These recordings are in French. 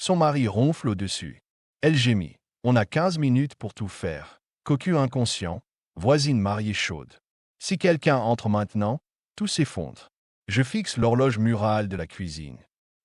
Son mari ronfle au-dessus. Elle gémit. On a 15 minutes pour tout faire. Cocu inconscient, voisine mariée chaude. Si quelqu'un entre maintenant, tout s'effondre. Je fixe l'horloge murale de la cuisine.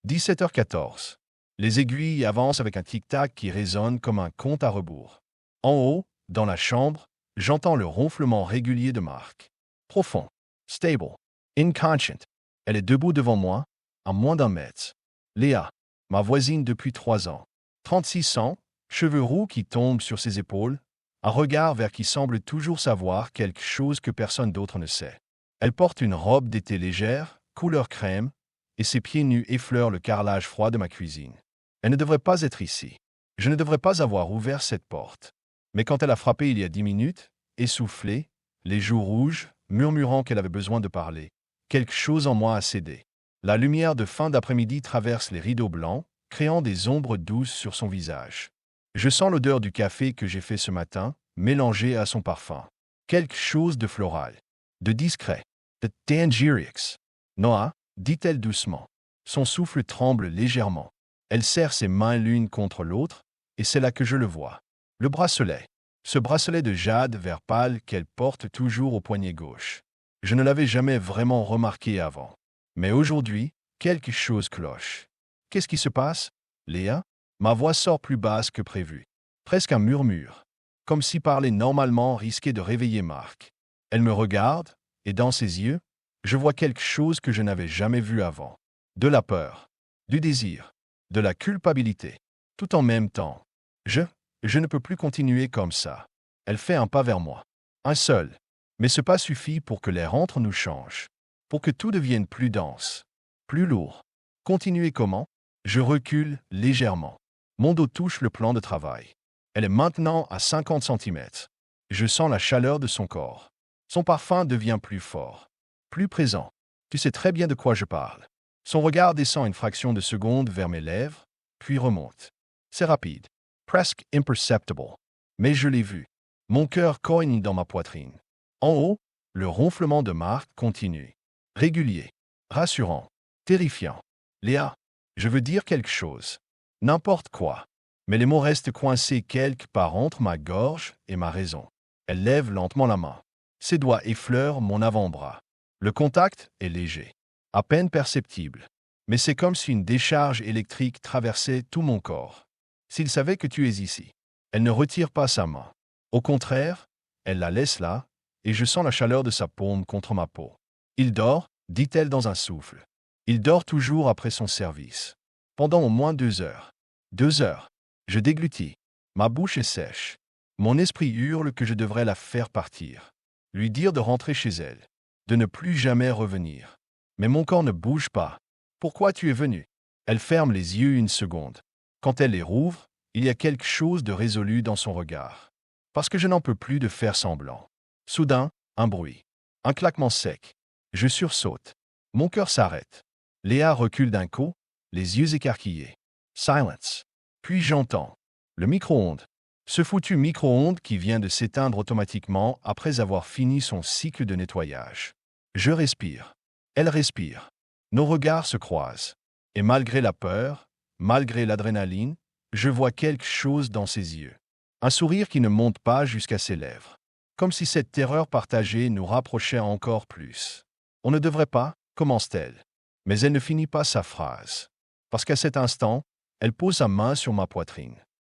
17h14. Les aiguilles avancent avec un tic-tac qui résonne comme un compte à rebours. En haut, dans la chambre, j'entends le ronflement régulier de Marc. Profond, stable, inconscient. Elle est debout devant moi, à moins d'un mètre. Léa, ma voisine depuis 3 ans. 36 ans, cheveux roux qui tombent sur ses épaules, un regard vers qui semble toujours savoir quelque chose que personne d'autre ne sait. Elle porte une robe d'été légère, couleur crème, et ses pieds nus effleurent le carrelage froid de ma cuisine. Elle ne devrait pas être ici. Je ne devrais pas avoir ouvert cette porte. Mais quand elle a frappé il y a 10 minutes, essoufflée, les joues rouges, murmurant qu'elle avait besoin de parler, quelque chose en moi a cédé. La lumière de fin d'après-midi traverse les rideaux blancs, créant des ombres douces sur son visage. Je sens l'odeur du café que j'ai fait ce matin, mélangée à son parfum. Quelque chose de floral, de discret, de tangérix. Noah, dit-elle doucement. Son souffle tremble légèrement. Elle serre ses mains l'une contre l'autre, et c'est là que je le vois. Le bracelet. Ce bracelet de jade vert pâle qu'elle porte toujours au poignet gauche. Je ne l'avais jamais vraiment remarqué avant. Mais aujourd'hui, quelque chose cloche. Qu'est-ce qui se passe, Léa? Ma voix sort plus basse que prévu. Presque un murmure. Comme si parler normalement risquait de réveiller Marc. Elle me regarde, et dans ses yeux, je vois quelque chose que je n'avais jamais vu avant. De la peur, du désir, de la culpabilité, tout en même temps. Je ne peux plus continuer comme ça. Elle fait un pas vers moi. Un seul. Mais ce pas suffit pour que l'air entre nous change. Pour que tout devienne plus dense, plus lourd. Continuer comment? Je recule légèrement. Mon dos touche le plan de travail. Elle est maintenant à 50 centimètres. Je sens la chaleur de son corps. Son parfum devient plus fort, plus présent. Tu sais très bien de quoi je parle. Son regard descend une fraction de seconde vers mes lèvres, puis remonte. C'est rapide, presque imperceptible. Mais je l'ai vu. Mon cœur cogne dans ma poitrine. En haut, le ronflement de Marc continue. Régulier, rassurant, terrifiant. Léa, je veux dire quelque chose. N'importe quoi. Mais les mots restent coincés quelque part entre ma gorge et ma raison. Elle lève lentement la main. Ses doigts effleurent mon avant-bras. Le contact est léger, à peine perceptible. Mais c'est comme si une décharge électrique traversait tout mon corps. S'il savait que tu es ici. Elle ne retire pas sa main. Au contraire, elle la laisse là, et je sens la chaleur de sa paume contre ma peau. Il dort, dit-elle dans un souffle. Il dort toujours après son service. Pendant au moins 2 heures. 2 heures. Je déglutis. Ma bouche est sèche. Mon esprit hurle que je devrais la faire partir. Lui dire de rentrer chez elle. De ne plus jamais revenir. Mais mon corps ne bouge pas. Pourquoi tu es venu? Elle ferme les yeux une seconde. Quand elle les rouvre, il y a quelque chose de résolu dans son regard. Parce que je n'en peux plus de faire semblant. Soudain, un bruit. Un claquement sec. Je sursaute. Mon cœur s'arrête. Léa recule d'un coup, les yeux écarquillés. Silence. Puis j'entends. Le micro-ondes. Ce foutu micro-ondes qui vient de s'éteindre automatiquement après avoir fini son cycle de nettoyage. Je respire. Elle respire. Nos regards se croisent. Et malgré la peur, malgré l'adrénaline, je vois quelque chose dans ses yeux. Un sourire qui ne monte pas jusqu'à ses lèvres. Comme si cette terreur partagée nous rapprochait encore plus. On ne devrait pas, commence-t-elle. Mais elle ne finit pas sa phrase. Parce qu'à cet instant, elle pose sa main sur ma poitrine.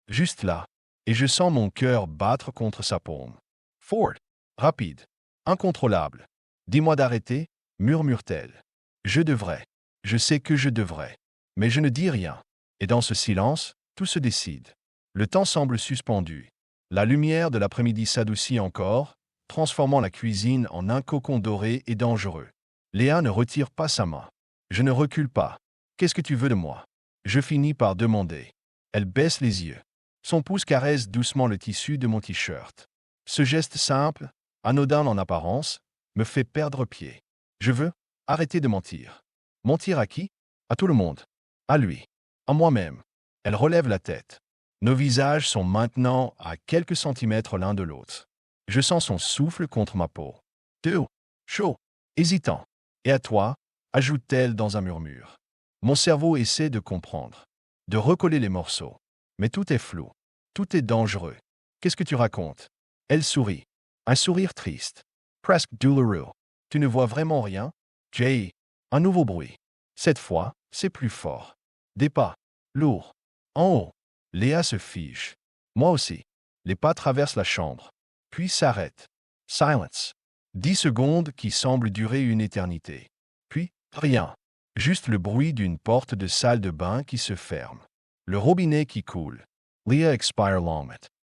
Juste là. Et je sens mon cœur battre contre sa paume. Fort. Rapide. Incontrôlable. Dis-moi d'arrêter, murmure-t-elle. Je devrais. Je sais que je devrais. Mais je ne dis rien. Et dans ce silence, tout se décide. Le temps semble suspendu. La lumière de l'après-midi s'adoucit encore, transformant la cuisine en un cocon doré et dangereux. Léa ne retire pas sa main. Je ne recule pas. Qu'est-ce que tu veux de moi? Je finis par demander. Elle baisse les yeux. Son pouce caresse doucement le tissu de mon t-shirt. Ce geste simple, anodin en apparence, me fait perdre pied. Je veux arrêter de mentir. Mentir à qui? À tout le monde. À lui. À moi-même. Elle relève la tête. Nos visages sont maintenant à quelques centimètres l'un de l'autre. Je sens son souffle contre ma peau. Doux, chaud, hésitant. Et à toi, ajoute-t-elle dans un murmure. Mon cerveau essaie de comprendre. de recoller les morceaux. Mais tout est flou. Tout est dangereux. Qu'est-ce que tu racontes? Elle sourit. Un sourire triste. Presque douloureux. Tu ne vois vraiment rien? Jay. Un nouveau bruit. Cette fois, c'est plus fort. Des pas. Lourds. En haut. Léa se fige. Moi aussi. Les pas traversent la chambre. Puis s'arrêtent. Silence. 10 secondes qui semblent durer une éternité. Puis, rien. Juste le bruit d'une porte de salle de bain qui se ferme. Le robinet qui coule. Léa expire lentement.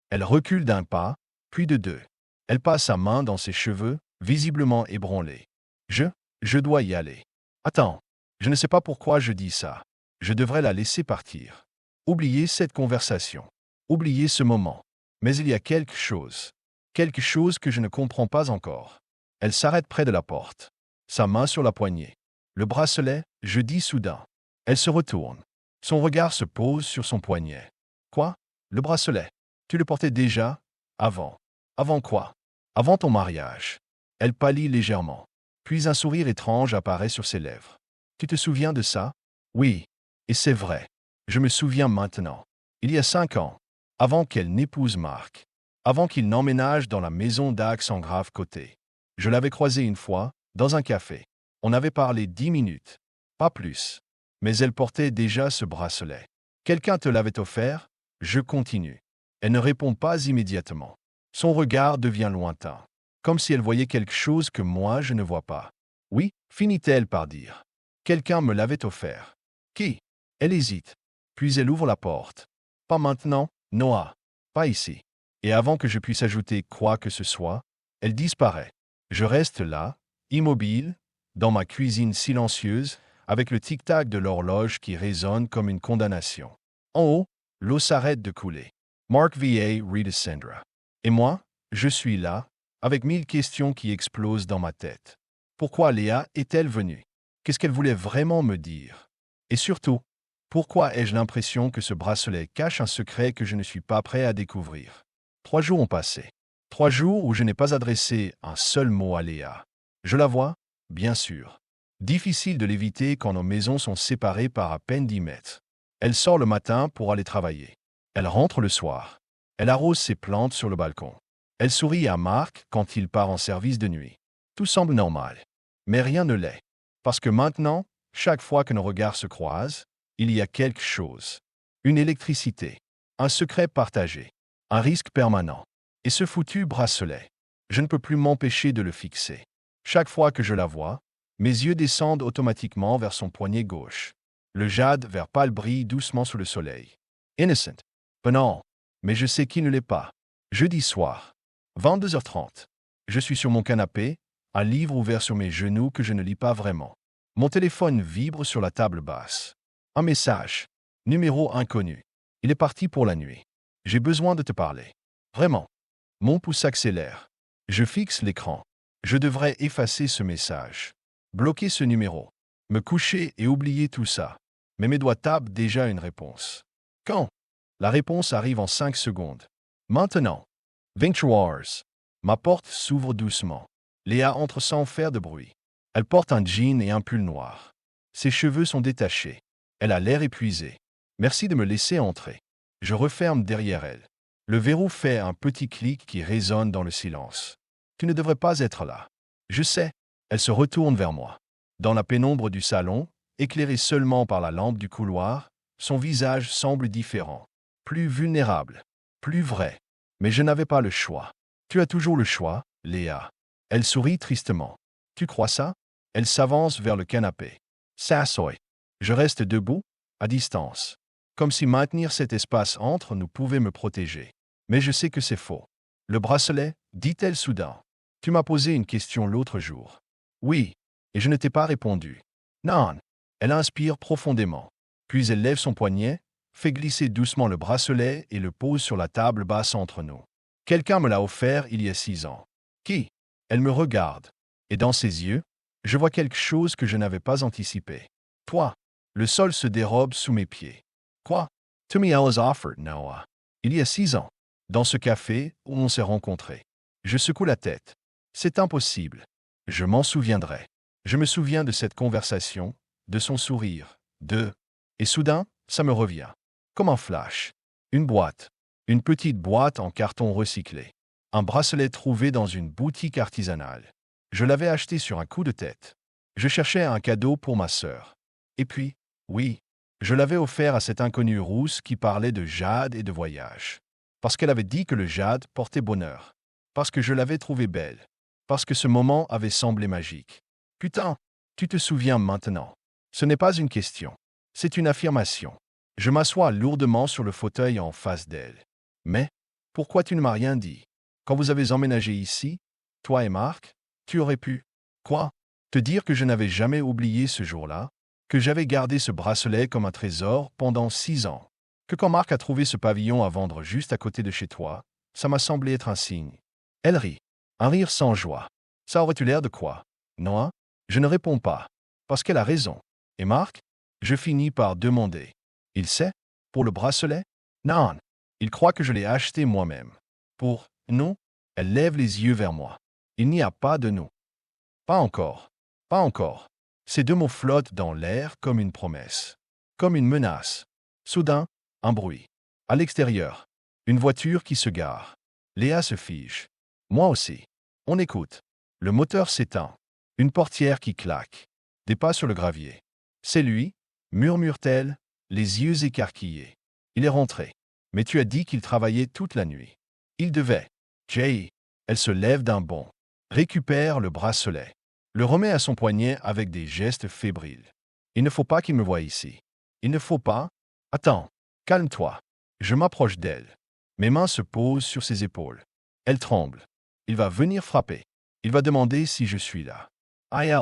Elle recule d'un pas, puis de deux. Elle passe sa main dans ses cheveux, visiblement ébranlés. Je dois y aller. Attends. Je ne sais pas pourquoi je dis ça. Je devrais la laisser partir. Oubliez cette conversation. Oubliez ce moment. Mais il y a quelque chose. Quelque chose que je ne comprends pas encore. Elle s'arrête près de la porte. Sa main sur la poignée. Le bracelet, je dis soudain. Elle se retourne. Son regard se pose sur son poignet. Quoi? Le bracelet. Tu le portais déjà? Avant. Avant quoi? Avant ton mariage. Elle pâlit légèrement. Puis un sourire étrange apparaît sur ses lèvres. Tu te souviens de ça? Oui. Et c'est vrai. Je me souviens maintenant. Il y a 5 ans. Avant qu'elle n'épouse Marc. Avant qu'il n'emménage dans la maison d'Axe en grave côté. Je l'avais croisée une fois, dans un café. On avait parlé 10 minutes. Pas plus. Mais elle portait déjà ce bracelet. Quelqu'un te l'avait offert? Je continue. Elle ne répond pas immédiatement. Son regard devient lointain. Comme si elle voyait quelque chose que moi je ne vois pas. Oui, finit-elle par dire. Quelqu'un me l'avait offert. Qui? Elle hésite. Puis elle ouvre la porte. Pas maintenant, Noah. Pas ici. Et avant que je puisse ajouter quoi que ce soit, elle disparaît. Je reste là, immobile, dans ma cuisine silencieuse, avec le tic-tac de l'horloge qui résonne comme une condamnation. En haut, l'eau s'arrête de couler. Mark V.A. redescendra. Et moi, je suis là, avec 1000 questions qui explosent dans ma tête. Pourquoi Léa est-elle venue? Qu'est-ce qu'elle voulait vraiment me dire? Et surtout, pourquoi ai-je l'impression que ce bracelet cache un secret que je ne suis pas prêt à découvrir? 3 jours ont passé. 3 jours où je n'ai pas adressé un seul mot à Léa. Je la vois, bien sûr. Difficile de l'éviter quand nos maisons sont séparées par à peine 10 mètres. Elle sort le matin pour aller travailler. Elle rentre le soir. Elle arrose ses plantes sur le balcon. Elle sourit à Marc quand il part en service de nuit. Tout semble normal. Mais rien ne l'est. Parce que maintenant, chaque fois que nos regards se croisent, il y a quelque chose. Une électricité. Un secret partagé. Un risque permanent. Et ce foutu bracelet. Je ne peux plus m'empêcher de le fixer. Chaque fois que je la vois, mes yeux descendent automatiquement vers son poignet gauche. Le jade vert pâle brille doucement sous le soleil. Innocent. Banal. Mais je sais qui ne l'est pas. Jeudi soir. 22h30. Je suis sur mon canapé, un livre ouvert sur mes genoux que je ne lis pas vraiment. Mon téléphone vibre sur la table basse. Un message. Numéro inconnu. Il est parti pour la nuit. J'ai besoin de te parler. Vraiment. Mon pouce s'accélère. Je fixe l'écran. Je devrais effacer ce message. Bloquer ce numéro. Me coucher et oublier tout ça. Mais mes doigts tapent déjà une réponse. Quand? La réponse arrive en 5 secondes. Maintenant. 23 heures. Ma porte s'ouvre doucement. Léa entre sans faire de bruit. Elle porte un jean et un pull noir. Ses cheveux sont détachés. Elle a l'air épuisée. Merci de me laisser entrer. Je referme derrière elle. Le verrou fait un petit clic qui résonne dans le silence. Tu ne devrais pas être là. Je sais. Elle se retourne vers moi. Dans la pénombre du salon, éclairée seulement par la lampe du couloir, son visage semble différent. Plus vulnérable. Plus vrai. Mais je n'avais pas le choix. Tu as toujours le choix, Léa. Elle sourit tristement. Tu crois ça? Elle s'avance vers le canapé. S'assoit. Je reste debout, à distance. Comme si maintenir cet espace entre nous pouvait me protéger. Mais je sais que c'est faux. Le bracelet, dit-elle soudain. Tu m'as posé une question l'autre jour. Oui, et je ne t'ai pas répondu. Non. Elle inspire profondément. Puis elle lève son poignet, fait glisser doucement le bracelet et le pose sur la table basse entre nous. Quelqu'un me l'a offert il y a 6 ans. Qui? Elle me regarde. Et dans ses yeux, je vois quelque chose que je n'avais pas anticipé. Toi. Le sol se dérobe sous mes pieds. Quoi? To me I was offered, Noah. Il y a 6 ans. Dans ce café où on s'est rencontrés. Je secoue la tête. C'est impossible. Je m'en souviendrai. Je me souviens de cette conversation, de son sourire, Et soudain, ça me revient. Comme un flash. Une boîte. Une petite boîte en carton recyclé. Un bracelet trouvé dans une boutique artisanale. Je l'avais acheté sur un coup de tête. Je cherchais un cadeau pour ma sœur. Et puis, oui, je l'avais offert à cette inconnue rousse qui parlait de jade et de voyage. Parce qu'elle avait dit que le jade portait bonheur. Parce que je l'avais trouvée belle. Parce que ce moment avait semblé magique. Putain, tu te souviens maintenant. Ce n'est pas une question. C'est une affirmation. Je m'assois lourdement sur le fauteuil en face d'elle. Mais, pourquoi tu ne m'as rien dit? Quand vous avez emménagé ici, toi et Marc, tu aurais pu, quoi, te dire que je n'avais jamais oublié ce jour-là, que j'avais gardé ce bracelet comme un trésor pendant 6 ans, que quand Marc a trouvé ce pavillon à vendre juste à côté de chez toi, ça m'a semblé être un signe. Elle rit, un rire sans joie. Ça aurait-tu l'air de quoi? Non, je ne réponds pas, parce qu'elle a raison. Et Marc? Je finis par demander. Il sait? Pour le bracelet? Non. Il croit que je l'ai acheté moi-même. Pour nous? Elle lève les yeux vers moi. Il n'y a pas de nous. Pas encore. Pas encore. Ces deux mots flottent dans l'air comme une promesse. Comme une menace. Soudain, un bruit. À l'extérieur. Une voiture qui se gare. Léa se fige. Moi aussi. On écoute. Le moteur s'éteint. Une portière qui claque. Des pas sur le gravier. C'est lui, murmure-t-elle, les yeux écarquillés. Il est rentré. Mais tu as dit qu'il travaillait toute la nuit. Il devait. Jay. Elle se lève d'un bond. Récupère le bracelet. Le remet à son poignet avec des gestes fébriles. Il ne faut pas qu'il me voie ici. Il ne faut pas. Attends. Calme-toi. Je m'approche d'elle. Mes mains se posent sur ses épaules. Elle tremble. Il va venir frapper. Il va demander si je suis là. Aïe.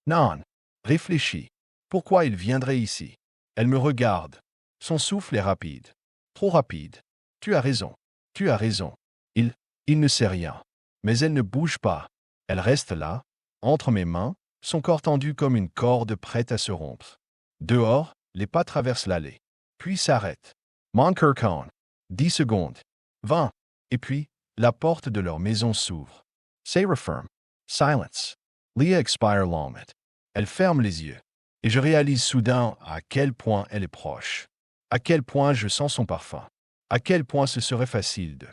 Non. Réfléchis. Pourquoi il viendrait ici? Elle me regarde. Son souffle est rapide. Trop rapide. Tu as raison. Tu as raison. Il ne sait rien. Mais elle ne bouge pas. Elle reste là, entre mes mains, son corps tendu comme une corde prête à se rompre. Dehors, les pas traversent l'allée. Puis s'arrêtent. Monkercon. 10 secondes. 20. Et puis, la porte de leur maison s'ouvre. C'est referme. Silence. Leah expire l'homme. Elle ferme les yeux. Et je réalise soudain à quel point elle est proche. À quel point je sens son parfum. À quel point ce serait facile de...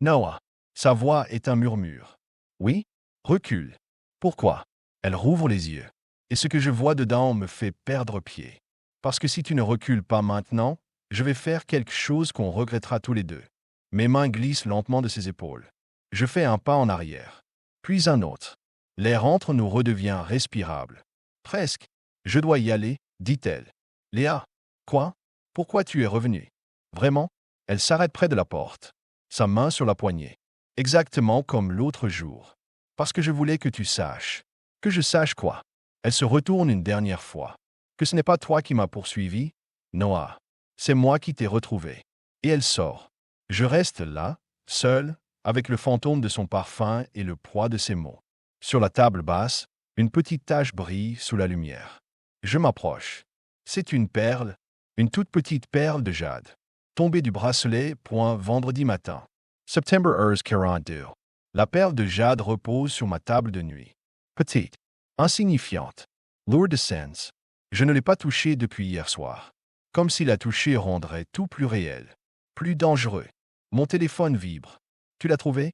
Noah. Sa voix est un murmure. Oui? Recule. Pourquoi? Elle rouvre les yeux. Et ce que je vois dedans me fait perdre pied. Parce que si tu ne recules pas maintenant, je vais faire quelque chose qu'on regrettera tous les deux. Mes mains glissent lentement de ses épaules. Je fais un pas en arrière. Puis un autre. L'air entre nous redevient respirable. Presque. Je dois y aller, dit-elle. Léa. Quoi? Pourquoi tu es revenue? Vraiment? Elle s'arrête près de la porte. Sa main sur la poignée. Exactement comme l'autre jour. Parce que je voulais que tu saches. Que je sache quoi? Elle se retourne une dernière fois. Que ce n'est pas toi qui m'as poursuivi? Noah. C'est moi qui t'ai retrouvé. Et elle sort. Je reste là, seul, avec le fantôme de son parfum et le poids de ses mots. Sur la table basse, une petite tache brille sous la lumière. Je m'approche. C'est une perle, une toute petite perle de jade. Tombée du bracelet, point vendredi matin. September 42. La perle de jade repose sur ma table de nuit. Petite, insignifiante, lourde de sens. Je ne l'ai pas touchée depuis hier soir. Comme si la toucher rendrait tout plus réel, plus dangereux. Mon téléphone vibre. Tu l'as trouvé?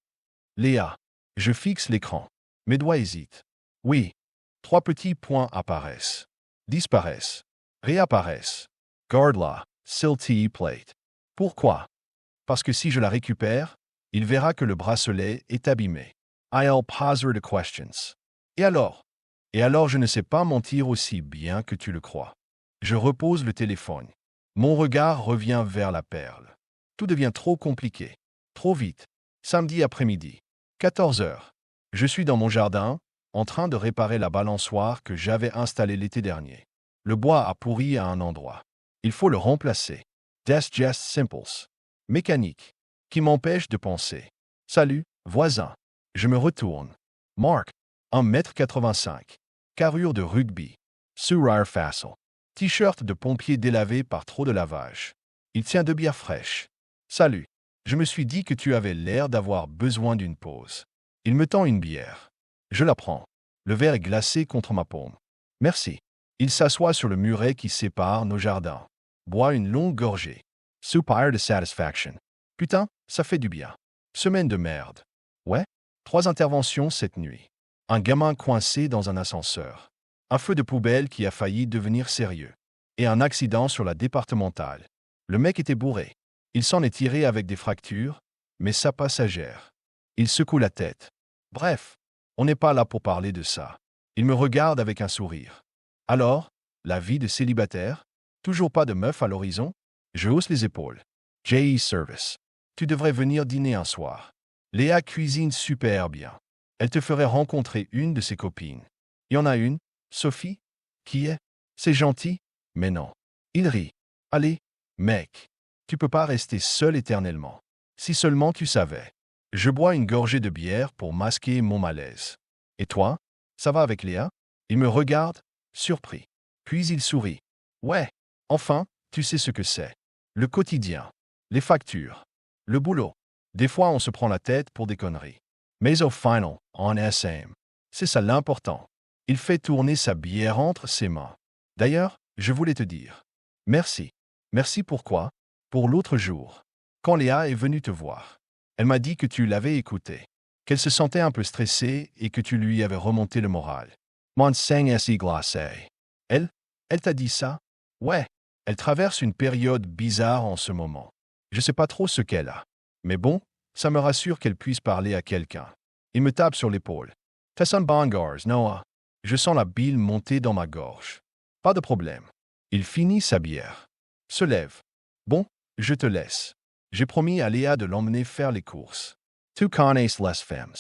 Léa. Je fixe l'écran. Mes doigts hésitent. Oui. 3 petits points apparaissent. Disparaissent. Réapparaissent. Garde-la. Silty plate. Pourquoi? Parce que si je la récupère, il verra que le bracelet est abîmé. I'll pose her the questions. Et alors? Et alors je ne sais pas mentir aussi bien que tu le crois. Je repose le téléphone. Mon regard revient vers la perle. Tout devient trop compliqué. Trop vite. Samedi après-midi. 14 heures. Je suis dans mon jardin, en train de réparer la balançoire que j'avais installée l'été dernier. Le bois a pourri à un endroit. Il faut le remplacer. That's just simples. Mécanique. Qui m'empêche de penser. Salut, voisin. Je me retourne. Mark. 1,85 m. Carrure de rugby. Sourire facile. T-shirt de pompier délavé par trop de lavage. Il tient de bière fraîche. Salut. Je me suis dit que tu avais l'air d'avoir besoin d'une pause. Il me tend une bière. Je la prends. Le verre est glacé contre ma paume. Merci. Il s'assoit sur le muret qui sépare nos jardins. bois une longue gorgée. Soupir de satisfaction. Putain, ça fait du bien. Semaine de merde. Ouais, 3 interventions cette nuit. Un gamin coincé dans un ascenseur. Un feu de poubelle qui a failli devenir sérieux. Et un accident sur la départementale. Le mec était bourré. Il s'en est tiré avec des fractures, mais ça passagère. Il secoue la tête. Bref, on n'est pas là pour parler de ça. Il me regarde avec un sourire. Alors, la vie de célibataire? Toujours pas de meuf à l'horizon? Je hausse les épaules. J.E. Service. Tu devrais venir dîner un soir. Léa cuisine super bien. Elle te ferait rencontrer une de ses copines. Il y en a une, Sophie, qui est. C'est gentil, mais non. Il rit. Allez, mec. Tu peux pas rester seul éternellement. Si seulement tu savais. Je bois une gorgée de bière pour masquer mon malaise. Et toi? Ça va avec Léa? Il me regarde, surpris. Puis il sourit. Ouais, enfin, tu sais ce que c'est. Le quotidien. Les factures. Le boulot. Des fois, on se prend la tête pour des conneries. Mais au final, on SM. C'est ça l'important. Il fait tourner sa bière entre ses mains. D'ailleurs, je voulais te dire. Merci. Merci pourquoi? Pour l'autre jour. Quand Léa est venue te voir. Elle m'a dit que tu l'avais écoutée. Qu'elle se sentait un peu stressée et que tu lui avais remonté le moral. Mon sang est glacé. Elle t'a dit ça? Ouais. Elle traverse une période bizarre en ce moment. Je sais pas trop ce qu'elle a. Mais bon, ça me rassure qu'elle puisse parler à quelqu'un. Il me tape sur l'épaule. T'as son bangars, Noah. Je sens la bile monter dans ma gorge. Pas de problème. Il finit sa bière. Se lève. Bon, je te laisse. J'ai promis à Léa de l'emmener faire les courses. Tu connais les femmes.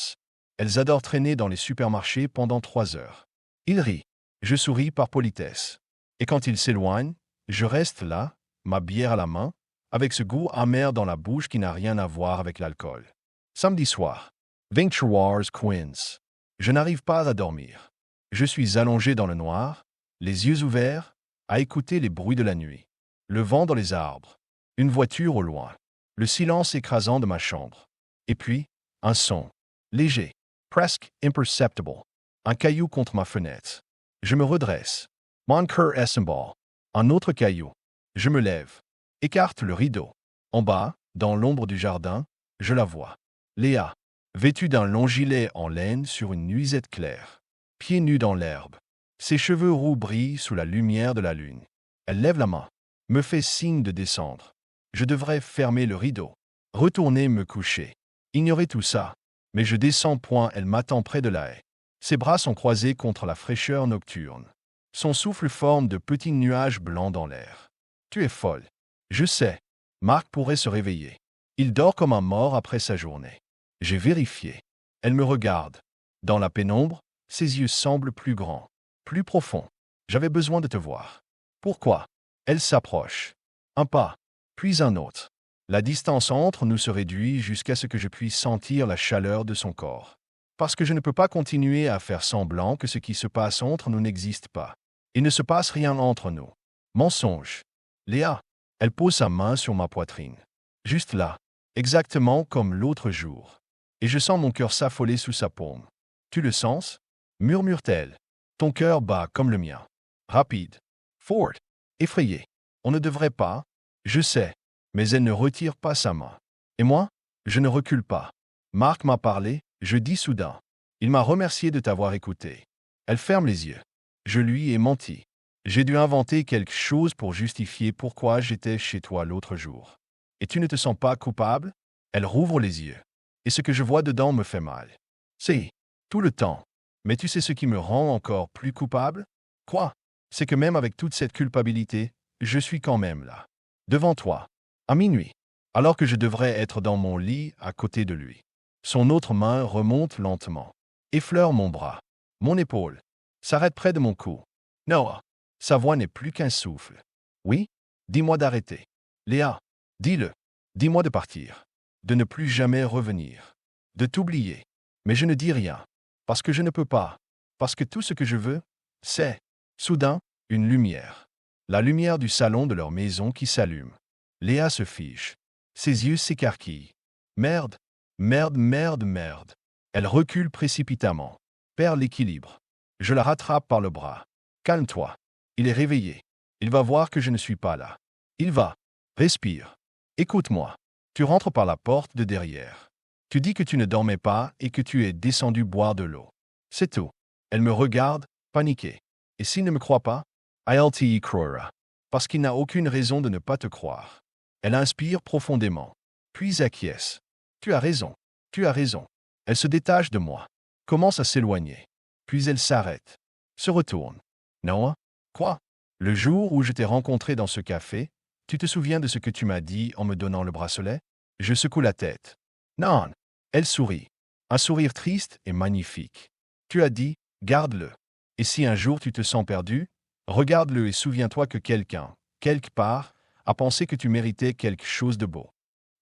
Elles adorent traîner dans les supermarchés pendant 3 heures. Il rit. Je souris par politesse. Et quand il s'éloigne, je reste là, ma bière à la main, avec ce goût amer dans la bouche qui n'a rien à voir avec l'alcool. Samedi soir. 23 Queens. Je n'arrive pas à dormir. Je suis allongé dans le noir, les yeux ouverts, à écouter les bruits de la nuit. Le vent dans les arbres. Une voiture au loin. Le silence écrasant de ma chambre. Et puis, un son. Léger. Presque imperceptible. Un caillou contre ma fenêtre. Je me redresse. Mon cœur s'emballe. Un autre caillou. Je me lève. Écarte le rideau. En bas, dans l'ombre du jardin, je la vois. Léa, vêtue d'un long gilet en laine sur une nuisette claire. Pieds nus dans l'herbe. Ses cheveux roux brillent sous la lumière de la lune. Elle lève la main. Me fait signe de descendre. Je devrais fermer le rideau. Retourner me coucher. Ignorer tout ça. Mais je descends point, elle m'attend près de la haie. Ses bras sont croisés contre la fraîcheur nocturne. Son souffle forme de petits nuages blancs dans l'air. Tu es folle. Je sais. Marc pourrait se réveiller. Il dort comme un mort après sa journée. J'ai vérifié. Elle me regarde. Dans la pénombre, ses yeux semblent plus grands, plus profonds. J'avais besoin de te voir. Pourquoi? Elle s'approche. Un pas, puis un autre. La distance entre nous se réduit jusqu'à ce que je puisse sentir la chaleur de son corps. Parce que je ne peux pas continuer à faire semblant que ce qui se passe entre nous n'existe pas. Il ne se passe rien entre nous. Mensonge. Léa. Elle pose sa main sur ma poitrine. Juste là, exactement comme l'autre jour. Et je sens mon cœur s'affoler sous sa paume. Tu le sens? Murmure-t-elle. Ton cœur bat comme le mien. Rapide. Fort. Effrayé. On ne devrait pas. Je sais. Mais elle ne retire pas sa main. Et moi? Je ne recule pas. Marc m'a parlé, je dis soudain. Il m'a remercié de t'avoir écouté. Elle ferme les yeux. Je lui ai menti. J'ai dû inventer quelque chose pour justifier pourquoi j'étais chez toi l'autre jour. Et tu ne te sens pas coupable? Elle rouvre les yeux. Et ce que je vois dedans me fait mal. C'est tout le temps. Mais tu sais ce qui me rend encore plus coupable? Quoi? C'est que même avec toute cette culpabilité, je suis quand même là. Devant toi. À minuit. Alors que je devrais être dans mon lit à côté de lui. Son autre main remonte lentement. Effleure mon bras. Mon épaule. S'arrête près de mon cou. Noah. Sa voix n'est plus qu'un souffle. Oui? Dis-moi d'arrêter. Léa. Dis-le. Dis-moi de partir. De ne plus jamais revenir. De t'oublier. Mais je ne dis rien. Parce que je ne peux pas. Parce que tout ce que je veux, c'est, soudain, une lumière. La lumière du salon de leur maison qui s'allume. Léa se fige. Ses yeux s'écarquillent. Merde, merde, merde, merde. Elle recule précipitamment. Perd l'équilibre. Je la rattrape par le bras. Calme-toi. Il est réveillé. Il va voir que je ne suis pas là. Il va. Respire. Écoute-moi. Tu rentres par la porte de derrière. Tu dis que tu ne dormais pas et que tu es descendu boire de l'eau. C'est tout. Elle me regarde, paniquée. Et s'il ne me croit pas, il te croira. Parce qu'il n'a aucune raison de ne pas te croire. Elle inspire profondément. Puis acquiesce. Tu as raison. Tu as raison. Elle se détache de moi. Commence à s'éloigner. Puis elle s'arrête. Se retourne. Noah? Quoi? Le jour où je t'ai rencontré dans ce café, tu te souviens de ce que tu m'as dit en me donnant le bracelet? Je secoue la tête. Non. Elle sourit. Un sourire triste et magnifique. Tu as dit, garde-le. Et si un jour tu te sens perdu, regarde-le et souviens-toi que quelqu'un, quelque part, a pensé que tu méritais quelque chose de beau.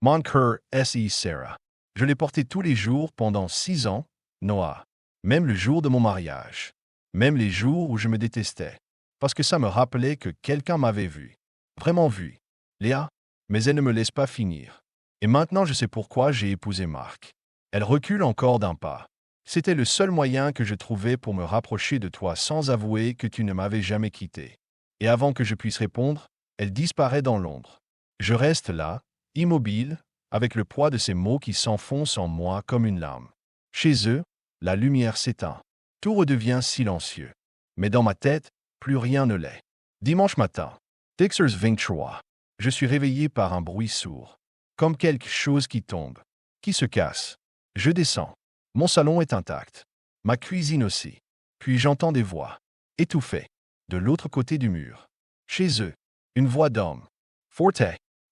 Mon cœur est Sarah. Je l'ai porté tous les jours pendant 6 ans, Noah. Même le jour de mon mariage. Même les jours où je me détestais. Parce que ça me rappelait que quelqu'un m'avait vu. Vraiment vu. Léa, mais elle ne me laisse pas finir. Et maintenant je sais pourquoi j'ai épousé Marc. Elle recule encore d'un pas. C'était le seul moyen que je trouvais pour me rapprocher de toi sans avouer que tu ne m'avais jamais quitté. Et avant que je puisse répondre, elle disparaît dans l'ombre. Je reste là, immobile, avec le poids de ces mots qui s'enfoncent en moi comme une lame. Chez eux, la lumière s'éteint. Tout redevient silencieux. Mais dans ma tête, plus rien ne l'est. Dimanche matin, Dixers 23. Je suis réveillé par un bruit sourd. Comme quelque chose qui tombe, qui se casse. Je descends. Mon salon est intact. Ma cuisine aussi. Puis j'entends des voix. Étouffées. De l'autre côté du mur. Chez eux. Une voix d'homme. Forte.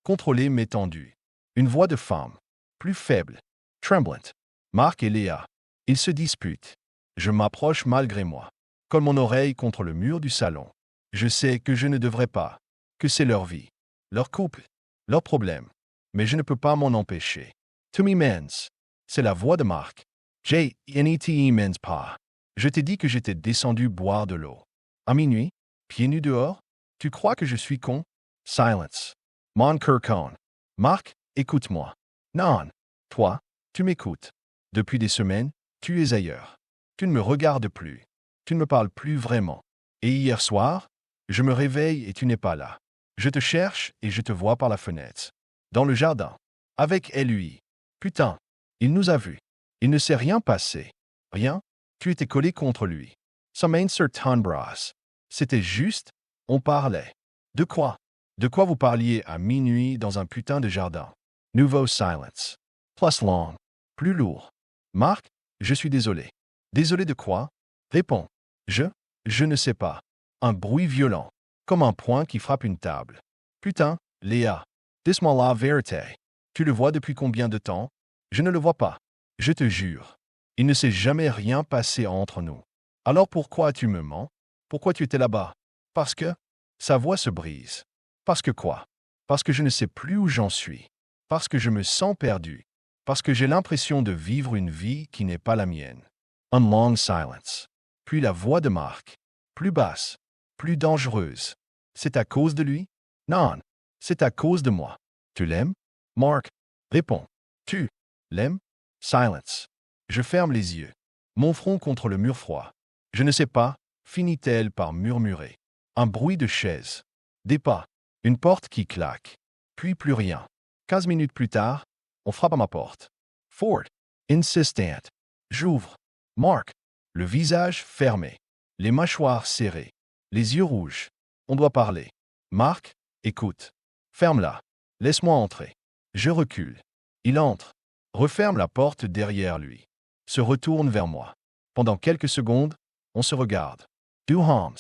Contrôlée mais tendue. Une voix de femme. Plus faible. Tremblante. Marc et Léa. Ils se disputent. Je m'approche malgré moi. Colle mon oreille contre le mur du salon. Je sais que je ne devrais pas. Que c'est leur vie. Leur couple. Leurs problèmes. Mais je ne peux pas m'en empêcher. To me mens. C'est la voix de Marc. J.N.E.T.E. mens pas. Je t'ai dit que j'étais descendu boire de l'eau. À minuit, pieds nus dehors? Tu crois que je suis con? Silence. Mon cœur con. Marc, écoute-moi. Non. Toi, tu m'écoutes. Depuis des semaines, tu es ailleurs. Tu ne me regardes plus. Tu ne me parles plus vraiment. Et hier soir, je me réveille et tu n'es pas là. Je te cherche et je te vois par la fenêtre. Dans le jardin. Avec elle, lui. Putain, il nous a vus. Il ne s'est rien passé. Rien? Tu étais collé contre lui. Sa main sur ton bras. C'était juste, on parlait. De quoi? De quoi vous parliez à minuit dans un putain de jardin? Nouveau silence. Plus long. Plus lourd. Marc, je suis désolé. Désolé de quoi? Réponds. Je ne sais pas. Un bruit violent. Comme un poing qui frappe une table. Putain, Léa. Dis-moi la vérité. Tu le vois depuis combien de temps? Je ne le vois pas. Je te jure. Il ne s'est jamais rien passé entre nous. Alors pourquoi tu me mens? Pourquoi tu étais là-bas? Parce que... Sa voix se brise. Parce que quoi? Parce que je ne sais plus où j'en suis. Parce que je me sens perdu. Parce que j'ai l'impression de vivre une vie qui n'est pas la mienne. Un long silence. Puis la voix de Marc. Plus basse. Plus dangereuse. C'est à cause de lui? Non. C'est à cause de moi. Tu l'aimes? Marc. Réponds. Tu l'aimes? Silence. Je ferme les yeux. Mon front contre le mur froid. Je ne sais pas, finit-elle par murmurer. Un bruit de chaise. Des pas. Une porte qui claque. Puis plus rien. 15 minutes plus tard, on frappe à ma porte. Fort. Insistante. J'ouvre. Marc. Le visage fermé. Les mâchoires serrées. Les yeux rouges. On doit parler. Marc, écoute. Ferme-la. Laisse-moi entrer. Je recule. Il entre. Referme la porte derrière lui. Se retourne vers moi. Pendant quelques secondes, on se regarde. 2 hommes.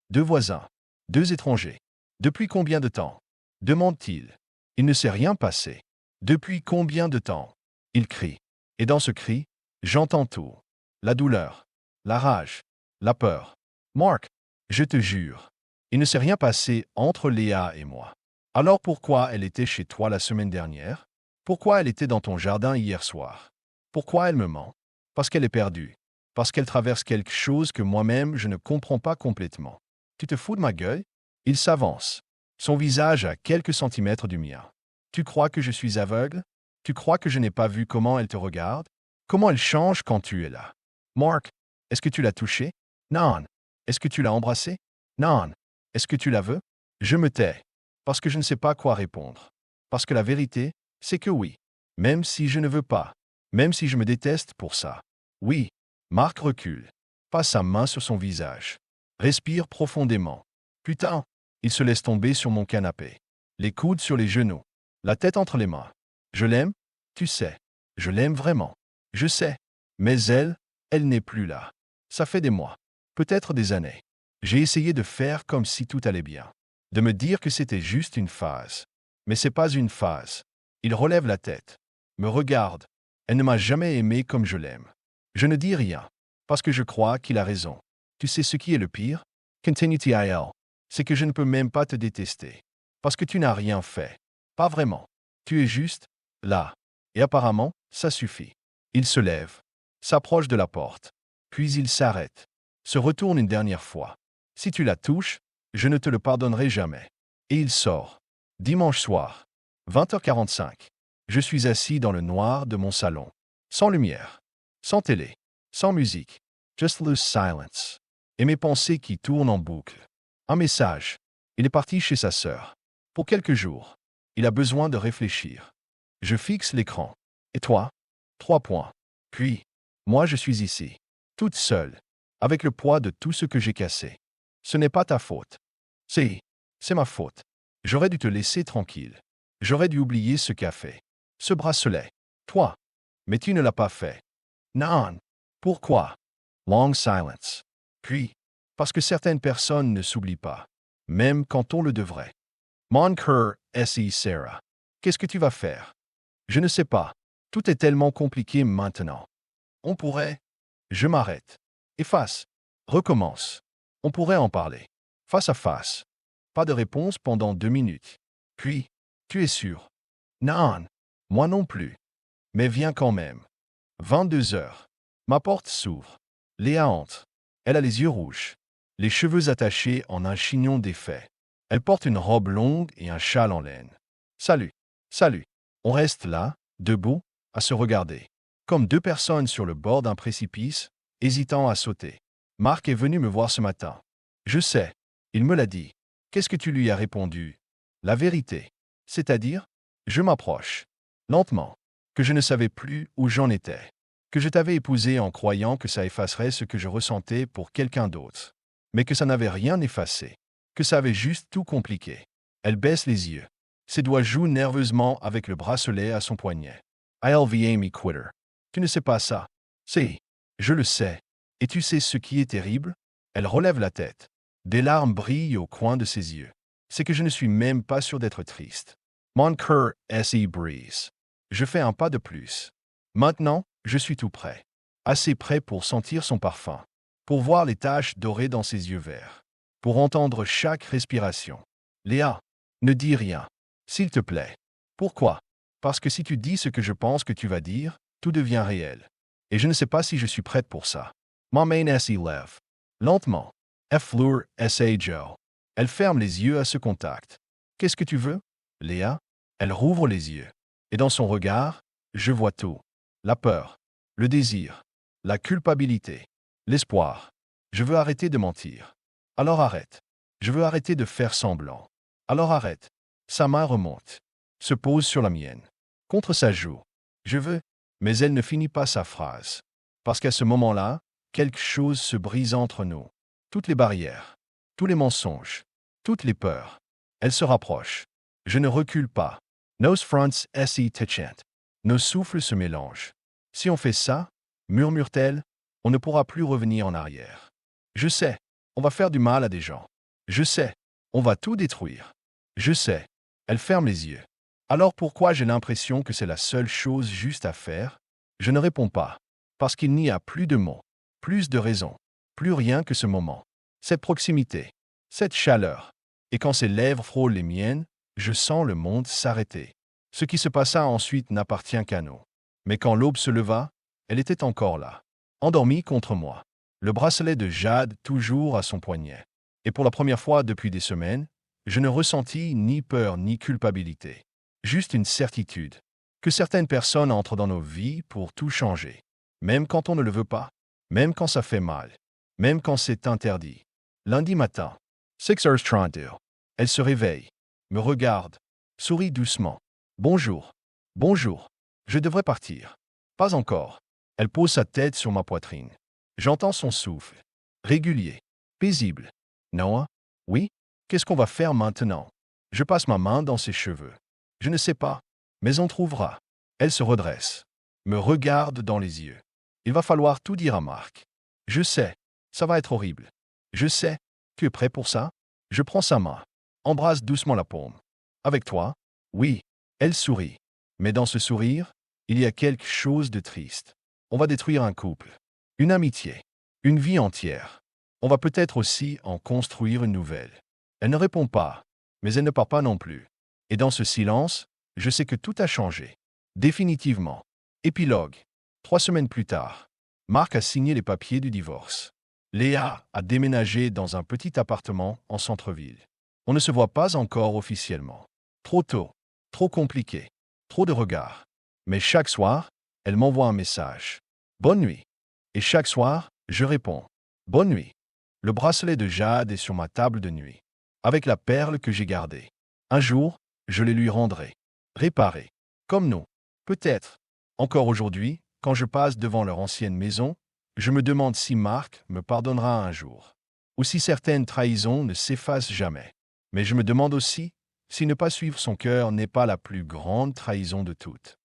2 voisins. 2 étrangers. Depuis combien de temps? Demande-t-il. Il ne s'est rien passé. Depuis combien de temps? Il crie. Et dans ce cri, j'entends tout. La douleur. La rage. La peur. Marc, je te jure. Il ne s'est rien passé entre Léa et moi. Alors pourquoi elle était chez toi la semaine dernière? Pourquoi elle était dans ton jardin hier soir? Pourquoi elle me ment? Parce qu'elle est perdue. Parce qu'elle traverse quelque chose que moi-même je ne comprends pas complètement. Tu te fous de ma gueule? Il s'avance. Son visage à quelques centimètres du mien. Tu crois que je suis aveugle? Tu crois que je n'ai pas vu comment elle te regarde? Comment elle change quand tu es là? Marc, est-ce que tu l'as touchée? Non. Est-ce que tu l'as embrassée? Non. Est-ce que tu la veux? Je me tais. Parce que je ne sais pas quoi répondre. Parce que la vérité, c'est que oui. Même si je ne veux pas. Même si je me déteste pour ça. Oui. Marc recule. Passe sa main sur son visage. Respire profondément. Putain. Il se laisse tomber sur mon canapé. Les coudes sur les genoux. La tête entre les mains. Je l'aime, tu sais. Je l'aime vraiment. Je sais. Mais elle n'est plus là. Ça fait des mois. Peut-être des années. J'ai essayé de faire comme si tout allait bien. De me dire que c'était juste une phase. Mais c'est pas une phase. Il relève la tête. Me regarde. Elle ne m'a jamais aimé comme je l'aime. Je ne dis rien. Parce que je crois qu'il a raison. Tu sais ce qui est le pire? Continue TIL. C'est que je ne peux même pas te détester. Parce que tu n'as rien fait. Pas vraiment. Tu es juste là. Et apparemment, ça suffit. Il se lève. S'approche de la porte. Puis il s'arrête. Se retourne une dernière fois. Si tu la touches, je ne te le pardonnerai jamais. Et il sort. Dimanche soir. 20h45. Je suis assis dans le noir de mon salon. Sans lumière. Sans télé. Sans musique. Just loose silence. Et mes pensées qui tournent en boucle. Un message. Il est parti chez sa sœur. Pour quelques jours. Il a besoin de réfléchir. Je fixe l'écran. Et toi? 3 points. Puis, moi je suis ici. Toute seule. Avec le poids de tout ce que j'ai cassé. Ce n'est pas ta faute. C'est ma faute. J'aurais dû te laisser tranquille. J'aurais dû oublier ce café. Ce bracelet. Toi. Mais tu ne l'as pas fait. Non. Pourquoi? Long silence. Puis, parce que certaines personnes ne s'oublient pas. Même quand on le devrait. Mon cœur, S.I. Sarah. Qu'est-ce que tu vas faire? Je ne sais pas. Tout est tellement compliqué maintenant. On pourrait. Je m'arrête. Efface. Recommence. On pourrait en parler. Face à face. Pas de réponse pendant 2 minutes. Puis, tu es sûr? Non. Moi non plus. Mais viens quand même. 22 heures. Ma porte s'ouvre. Léa entre. Elle a les yeux rouges. Les cheveux attachés en un chignon défait. Elle porte une robe longue et un châle en laine. Salut. Salut. On reste là, debout, à se regarder. Comme 2 personnes sur le bord d'un précipice, hésitant à sauter. Marc est venu me voir ce matin. Je sais. Il me l'a dit. Qu'est-ce que tu lui as répondu? La vérité. C'est-à-dire? Je m'approche. Lentement. Que je ne savais plus où j'en étais. Que je t'avais épousé en croyant que ça effacerait ce que je ressentais pour quelqu'un d'autre. Mais que ça n'avait rien effacé. Que ça avait juste tout compliqué. Elle baisse les yeux. Ses doigts jouent nerveusement avec le bracelet à son poignet. ILVA me quitter. Tu ne sais pas ça. Je le sais. Et tu sais ce qui est terrible? Elle relève la tête. Des larmes brillent au coin de ses yeux. C'est que je ne suis même pas sûr d'être triste. Mon cœur S.I. brise. Je fais un pas de plus. Maintenant, je suis tout prêt. Assez prêt pour sentir son parfum. Pour voir les taches dorées dans ses yeux verts. Pour entendre chaque respiration. Léa, ne dis rien. S'il te plaît. Pourquoi? Parce que si tu dis ce que je pense que tu vas dire, tout devient réel. Et je ne sais pas si je suis prête pour ça. Ma main S.I. lève. Lentement. Fleur S.A. Joe. Elle ferme les yeux à ce contact. Qu'est-ce que tu veux? Léa? Elle rouvre les yeux. Et dans son regard, je vois tout. La peur. Le désir. La culpabilité. L'espoir. Je veux arrêter de mentir. Alors arrête. Je veux arrêter de faire semblant. Alors arrête. Sa main remonte. Se pose sur la mienne. Contre sa joue. Je veux. Mais elle ne finit pas sa phrase. Parce qu'à ce moment-là, quelque chose se brise entre nous. Toutes les barrières. Tous les mensonges. Toutes les peurs. Elle se rapproche. Je ne recule pas. Nos fronts S.I. touchant. Nos souffles se mélangent. Si on fait ça, murmure-t-elle, on ne pourra plus revenir en arrière. Je sais, on va faire du mal à des gens. Je sais, on va tout détruire. Je sais. Elle ferme les yeux. Alors pourquoi j'ai l'impression que c'est la seule chose juste à faire? Je ne réponds pas. Parce qu'il n'y a plus de mots, plus de raisons, plus rien que ce moment. Cette proximité, cette chaleur. Et quand ses lèvres frôlent les miennes, je sens le monde s'arrêter. Ce qui se passa ensuite n'appartient qu'à nous. Mais quand l'aube se leva, elle était encore là, endormie contre moi. Le bracelet de jade toujours à son poignet. Et pour la première fois depuis des semaines, je ne ressentis ni peur ni culpabilité. Juste une certitude. Que certaines personnes entrent dans nos vies pour tout changer. Même quand on ne le veut pas. Même quand ça fait mal. Même quand c'est interdit. Lundi matin. 6h32. Elle se réveille. me regarde, sourit doucement. Bonjour. Bonjour. Je devrais partir. Pas encore. Elle pose sa tête sur ma poitrine. J'entends son souffle. Régulier. Paisible. Noah? Oui? Qu'est-ce qu'on va faire maintenant? Je passe ma main dans ses cheveux. Je ne sais pas, mais on trouvera. Elle se redresse. Me regarde dans les yeux. Il va falloir tout dire à Marc. Je sais. Ça va être horrible. Je sais. Tu es prêt pour ça? Je prends sa main. Embrasse doucement la paume. Avec toi? Oui. Elle sourit. Mais dans ce sourire, il y a quelque chose de triste. On va détruire un couple. Une amitié. Une vie entière. On va peut-être aussi en construire une nouvelle. Elle ne répond pas, mais elle ne part pas non plus. Et dans ce silence, je sais que tout a changé. Définitivement. Épilogue. 3 semaines plus tard, Marc a signé les papiers du divorce. Léa a déménagé dans un petit appartement en centre-ville. On ne se voit pas encore officiellement. Trop tôt, trop compliqué, trop de regards. Mais chaque soir, elle m'envoie un message. Bonne nuit. Et chaque soir, je réponds. Bonne nuit. Le bracelet de jade est sur ma table de nuit, avec la perle que j'ai gardée. Un jour, je les lui rendrai. Réparée. Comme nous. Peut-être. Encore aujourd'hui, quand je passe devant leur ancienne maison, je me demande si Marc me pardonnera un jour, ou si certaines trahisons ne s'effacent jamais. Mais je me demande aussi si ne pas suivre son cœur n'est pas la plus grande trahison de toutes.